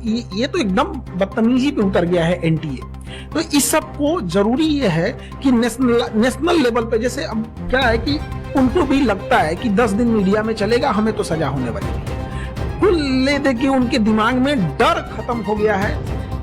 ये तो एकदम बदतमीजी पे उतर गया है एनटीए। तो इस सब को जरूरी ये है कि नेशनल लेवल पे, जैसे अब क्या है कि उनको भी लगता है कि 10 दिन मीडिया में चलेगा, हमें तो सजा होने वाली है। कुल ले दे के उनके दिमाग में डर खत्म हो गया है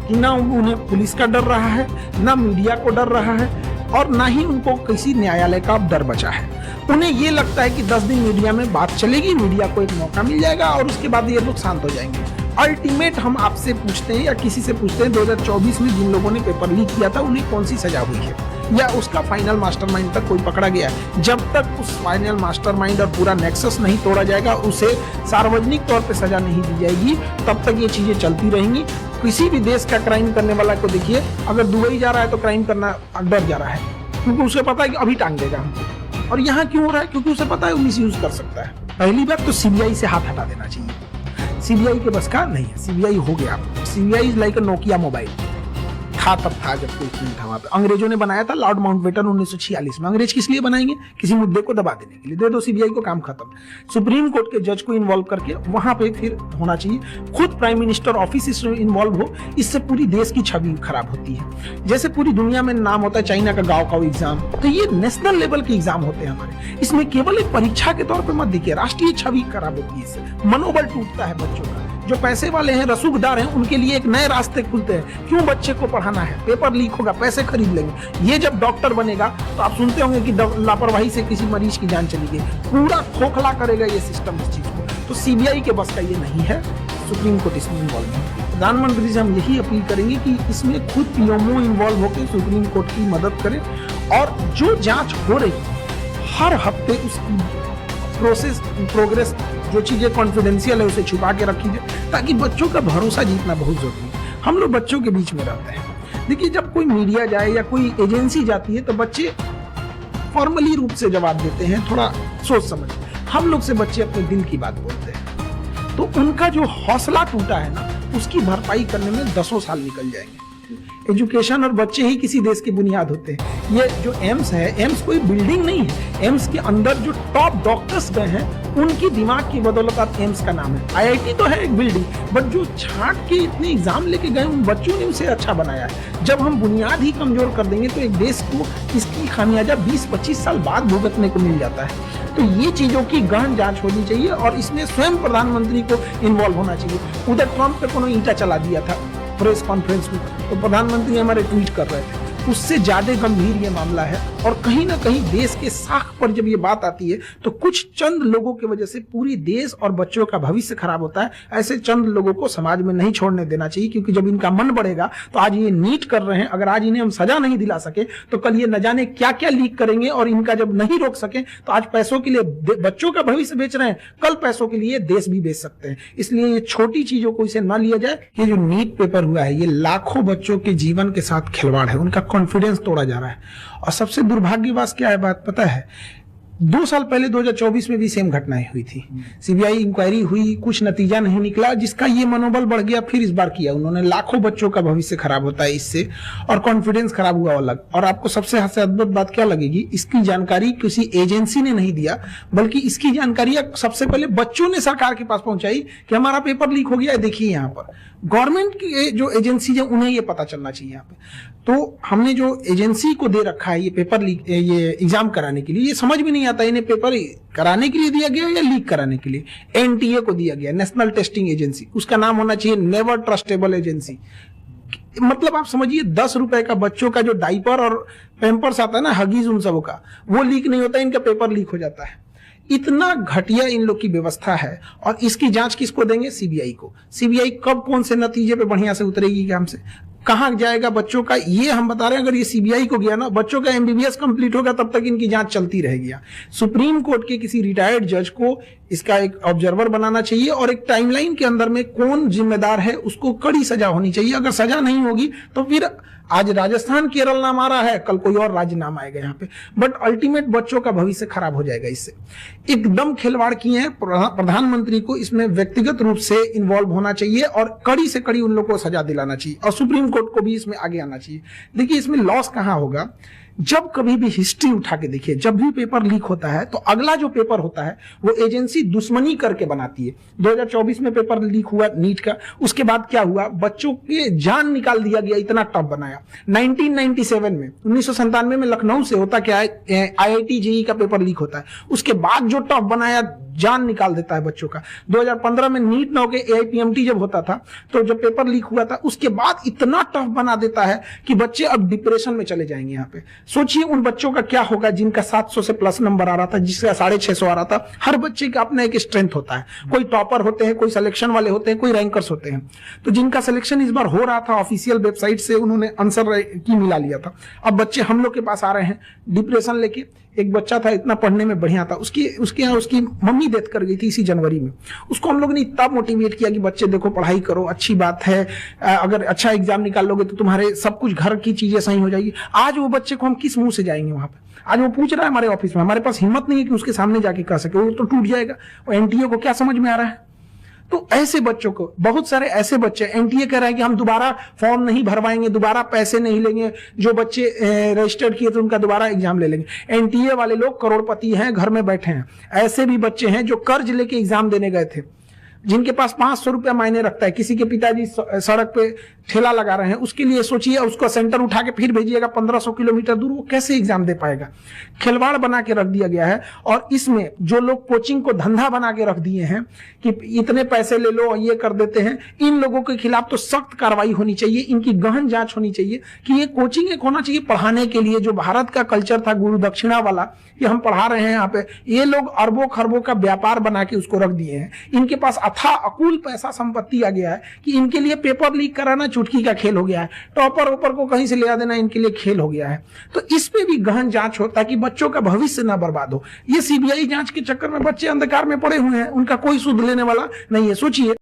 कि ना उन्हें पुलिस का डर रहा है, ना मीडिया को डर रहा है, और ना ही उनको किसी न्यायालय का डर बचा है। उन्हें ये लगता है कि 10 दिन मीडिया में बात चलेगी, मीडिया को एक मौका मिल जाएगा और उसके बाद ये लोग शांत हो जाएंगे। अल्टीमेट हम आपसे पूछते हैं या किसी से पूछते हैं, 2024 में जिन लोगों ने पेपर लीक किया था उन्हें कौन सी सजा हुई है, या उसका फाइनल मास्टरमाइंड तक कोई पकड़ा गया है? जब तक उस फाइनल मास्टरमाइंड और पूरा नेक्सस नहीं तोड़ा जाएगा, उसे सार्वजनिक तौर पे सजा नहीं दी जाएगी, तब तक ये चीजें चलती रहेंगी। किसी भी देश का क्राइम करने वाला को देखिए, अगर दुबई जा रहा है तो क्राइम करना डर जा रहा है, क्योंकि उसे पता है कि अभी टांग देगा हमको। और यहाँ क्यों हो रहा है? क्योंकि उसे पता है वो मिसयूज कर सकता है। पहली बात तो सीबीआई से हाथ हटा देना चाहिए। सीबीआई के बस का नहीं है, सीबीआई हो गया। CBI is like a Nokia mobile. तब था जब कोई नहीं था वहां पे। अंग्रेजों ने बनाया था लॉर्ड माउंटबेटन 1946 में। अंग्रेज किस लिए बनाएंगे? किसी मुद्दे को दबा देने के लिए। दे दो सीबीआई को, काम खत्म। सुप्रीम कोर्ट के जज को इन्वॉल्व करके वहां पे फिर होना चाहिए। खुद प्राइम मिनिस्टर ऑफिस इसमें इन्वॉल्व हो, इससे पूरी देश की छवि खराब होती है। जैसे पूरी दुनिया में नाम होता है चाइना का गाँव का एग्जाम, तो ये नेशनल लेवल के एग्जाम होते हैं हमारे। इसमें केवल एक परीक्षा के तौर पर मत दिखे, राष्ट्रीय छवि खराब होती है इससे। मनोबल टूटता है बच्चों का। जो पैसे वाले हैं, रसूखदार हैं, उनके लिए एक नए रास्ते खुलते हैं। क्यों बच्चे को पढ़ाना है? पेपर लीक होगा, पैसे खरीद लेंगे। ये जब डॉक्टर बनेगा तो आप सुनते होंगे कि लापरवाही से किसी मरीज की जान चली गई। पूरा खोखला करेगा ये सिस्टम इस चीज को। तो सीबीआई के बस का ये नहीं है। सुप्रीम कोर्ट इसमें इन्वॉल्व है। प्रधानमंत्री से हम यही अपील करेंगे कि इसमें खुद पीएमओ इन्वॉल्व होकर सुप्रीम कोर्ट की मदद करें, और जो जांच हो रही हर हफ्ते उसकी प्रोग्रेस, जो चीजें कॉन्फिडेंशियल है उसे छुपा के रखी जाए, ताकि बच्चों का भरोसा जीतना बहुत जरूरी है। हम लोग बच्चों के बीच में रहते हैं। देखिए, जब कोई मीडिया जाए या कोई एजेंसी जाती है तो बच्चे फॉर्मली रूप से जवाब देते हैं, थोड़ा सोच समझ। हम लोग से बच्चे अपने दिल की बात बोलते हैं, तो उनका जो हौसला टूटा है ना, उसकी भरपाई करने में 10 साल निकल जाएंगे। एजुकेशन और बच्चे ही किसी देश की बुनियाद होते हैं। ये जो एम्स है, एम्स कोई बिल्डिंग नहीं है। एम्स के अंदर जो टॉप डॉक्टर्स गए हैं, उनकी दिमाग की बदौलत आज एम्स का नाम है। आईआईटी तो है एक बिल्डिंग, बट जो छांट के इतने एग्जाम लेके गए उन बच्चों ने उसे अच्छा बनाया है। जब हम बुनियाद ही कमजोर कर देंगे तो एक देश को इसकी खामियाजा 20-25 साल बाद भुगतने को मिल जाता है। तो ये चीजों की गहन जांच होनी चाहिए और इसमें स्वयं प्रधानमंत्री को इन्वॉल्व होना चाहिए। उधर ट्रंप पे कोनो ईंटा चला दिया था प्रेस कॉन्फ्रेंस में, तो प्रधानमंत्री हमारे ट्वीट कर रहे थे। उससे ज्यादा गंभीर ये मामला है, और कहीं ना कहीं देश के साख पर जब ये बात आती है तो कुछ चंद लोगों की वजह से पूरी देश और बच्चों का भविष्य खराब होता है। ऐसे चंद लोगों को समाज में नहीं छोड़ने देना चाहिए, क्योंकि जब इनका मन बढ़ेगा तो आज ये नीट कर रहे हैं, अगर आज इन्हें हम सजा नहीं दिला सके तो कल ये न जाने क्या क्या लीक करेंगे, और इनका जब नहीं रोक सके तो आज पैसों के लिए बच्चों का भविष्य बेच रहे हैं, कल पैसों के लिए देश भी बेच सकते हैं। इसलिए ये छोटी चीजों को इसे न लिया जाए। ये जो नीट पेपर हुआ है, ये लाखों बच्चों के जीवन के साथ खिलवाड़ है, उनका कॉन्फिडेंस तोड़ा जा रहा है। और सबसे दुर्भाग्यवश क्या है बात पता है, 2 साल पहले 2024 में भी सेम घटनाएं हुई थी। सीबीआई इंक्वायरी हुई, कुछ नतीजा नहीं निकला, जिसका ये मनोबल बढ़ गया। फिर इस बार किया उन्होंने। लाखों बच्चों का भविष्य खराब होता है इससे, और कॉन्फिडेंस खराब हुआ अलग। और आपको सबसे अद्भुत बात क्या लगेगी, इसकी जानकारी किसी एजेंसी ने नहीं दिया, बल्कि इसकी जानकारी सबसे पहले बच्चों ने सरकार के पास पहुंचाई कि हमारा पेपर लीक हो गया है, देखिए यहाँ पर। गवर्नमेंट की जो एजेंसी है उन्हें ये पता चलना चाहिए यहाँ पे। तो हमने जो एजेंसी को दे रखा है ये पेपर लीक, ये एग्जाम कराने के लिए, ये समझ में नहीं आता इन्हें पेपर कराने के लिए दिया गया या लीक कराने के लिए। एनटीए को दिया गया, नेशनल टेस्टिंग एजेंसी। उसका नाम होना चाहिए नेवर ट्रस्टेबल एजेंसी। मतलब आप समझिए, 10 रुपए का बच्चों का जो डाइपर और पैम्पर्स आता है ना, हगीज उन सबों का, वो लीक नहीं होता, इनका पेपर लीक हो जाता है। इतना घटिया इन लोग की व्यवस्था है, और इसकी जांच किसको देंगे? सीबीआई को। सीबीआई कब कौन से नतीजे पे बढ़िया से उतरेगी, क्या हमसे कहां जाएगा बच्चों का, ये हम बता रहे हैं। अगर ये सीबीआई को गया ना, बच्चों का एमबीबीएस कंप्लीट होगा, तब तक इनकी जांच चलती रहेगी। सुप्रीम कोर्ट के किसी रिटायर्ड जज को इसका एक ऑब्जर्वर बनाना चाहिए, और एक टाइमलाइन के अंदर में कौन जिम्मेदार है उसको कड़ी सजा होनी चाहिए। अगर सजा नहीं होगी तो फिर आज राजस्थान केरल नाम आ रहा है, कल कोई और राज्य नाम आएगा यहाँ पे, बट अल्टीमेट बच्चों का भविष्य खराब हो जाएगा इससे। एकदम खिलवाड़ किए हैं। प्रधानमंत्री को इसमें व्यक्तिगत रूप से इन्वॉल्व होना चाहिए, और कड़ी से कड़ी उन लोगों को सजा दिलाना चाहिए, और सुप्रीम कोर्ट को भी इसमें आगे आना चाहिए। देखिए, इसमें लॉस कहां होगा, जब कभी भी हिस्ट्री उठा के देखिए, जब भी पेपर लीक होता है तो अगला जो पेपर होता है वो एजेंसी ऐसी दुश्मनी करके बनाती है। 2024 में पेपर लीक हुआ नीट का, उसके बाद क्या हुआ, बच्चों के जान निकाल दिया गया, इतना टफ बनाया। 1997 में लखनऊ से होता क्या है, IIT JEE का पेपर लीक होता है, उसके बाद जो टफ बनाया, जान निकाल देता है बच्चों का। 2015 में नीट न होके AIPMT जब होता था, तो जब पेपर लीक हुआ था उसके बाद इतना टफ बना देता है कि बच्चे अब डिप्रेशन में चले जाएंगे। यहाँ पे सोचिए उन बच्चों का क्या होगा जिनका 700 से प्लस नंबर आ रहा था, जिसका 650 आ रहा था। हर बच्चे का अपना एक स्ट्रेंथ होता है, कोई टॉपर होते हैं, कोई सिलेक्शन वाले होते हैं, कोई रैंकर्स होते हैं। तो जिनका सिलेक्शन इस बार हो रहा था, ऑफिशियल वेबसाइट से उन्होंने आंसर की मिला लिया था। अब बच्चे हम लोग के पास आ रहे हैं डिप्रेशन लेके। एक बच्चा था, इतना पढ़ने में बढ़िया था, उसके यहाँ उसकी मम्मी डेथ कर गई थी इसी जनवरी में। उसको हम लोग ने इतना मोटिवेट किया कि बच्चे देखो पढ़ाई करो, अच्छी बात है, अगर अच्छा एग्जाम निकाल लोगे तो तुम्हारे सब कुछ घर की चीजें सही हो जाएगी। आज वो बच्चे को हम किस मुंह से जाएंगे वहां पे? आज वो पूछ रहा है हमारे ऑफिस में, हमारे पास हिम्मत नहीं है कि उसके सामने जाके कह सके, वो तो टूट जाएगा। और NTA को क्या समझ में आ रहा है? तो ऐसे बच्चों को, बहुत सारे ऐसे बच्चे, NTA कह रहा है कि हम दोबारा फॉर्म नहीं भरवाएंगे, दोबारा पैसे नहीं लेंगे, जो बच्चे रजिस्टर्ड किए थे उनका दोबारा एग्जाम ले लेंगे। NTA वाले लोग करोड़पति हैं, घर में बैठे हैं। ऐसे भी बच्चे हैं जो कर्ज लेके एग्जाम देने गए थे, जिनके पास 500 रुपया मायने रखता है। किसी के पिताजी सड़क पे ठेला लगा रहे हैं, उसके लिए सोचिए, उसको सेंटर उठा के फिर भेजिएगा 1500 किलोमीटर दूर, वो कैसे एग्जाम दे पाएगा? खिलवाड़ बना के रख दिया गया है। और इसमें जो लोग कोचिंग को धंधा बना के रख दिए हैं कि इतने पैसे ले लो और ये कर देते हैं, इन लोगों के खिलाफ तो सख्त कार्रवाई होनी चाहिए। इनकी गहन जांच होनी चाहिए कि ये कोचिंग एक होना चाहिए पढ़ाने के लिए। जो भारत का कल्चर था गुरु दक्षिणा वाला, कि हम पढ़ा रहे हैं यहाँ पे, ये लोग अरबों खरबों का व्यापार बना के उसको रख दिए हैं। इनके पास अथाह अकुल पैसा संपत्ति आ गया है कि इनके लिए पेपर लीक कराना चुटकी का खेल हो गया है। टॉपर ऊपर को कहीं से ले आ देना इनके लिए खेल हो गया है। तो इस पे भी गहन जांच हो ताकि बच्चों का भविष्य ना बर्बाद हो। ये CBI जांच के चक्कर में बच्चे अंधकार में पड़े हुए हैं, उनका कोई सुध लेने वाला नहीं है। सोचिए